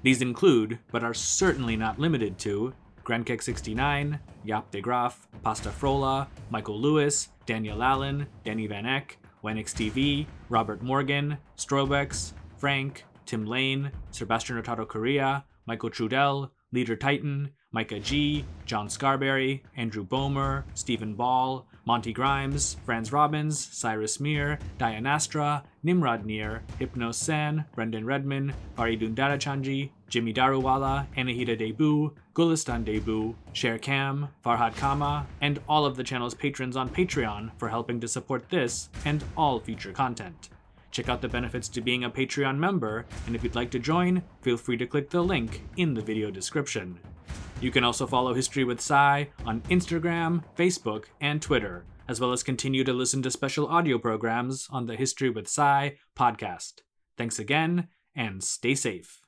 These include, but are certainly not limited to, Grankek69, Yap de Graaf, Pasta Frola, Michael Lewis, Daniel Allen, Danny Van Eck, Wenix TV, Robert Morgan, Strobex, Frank, Tim Lane, Sebastian Rotado Correa, Michael Trudell, Leader Titan, Micah G, John Scarberry, Andrew Bomer, Stephen Ball, Monty Grimes, Franz Robbins, Cyrus Mir, Dianastra, Nimrod Nir, Hypno Sen, Brendan Redman, Faridun Darachanji, Jimmy Daruwala, Anahita Debu, Gulistan Debu, Sher Kam, Farhad Kama, and all of the channel's patrons on Patreon for helping to support this and all future content. Check out the benefits to being a Patreon member, and if you'd like to join, feel free to click the link in the video description. You can also follow History with Sai on Instagram, Facebook, and Twitter, as well as continue to listen to special audio programs on the History with Sai podcast. Thanks again, and stay safe.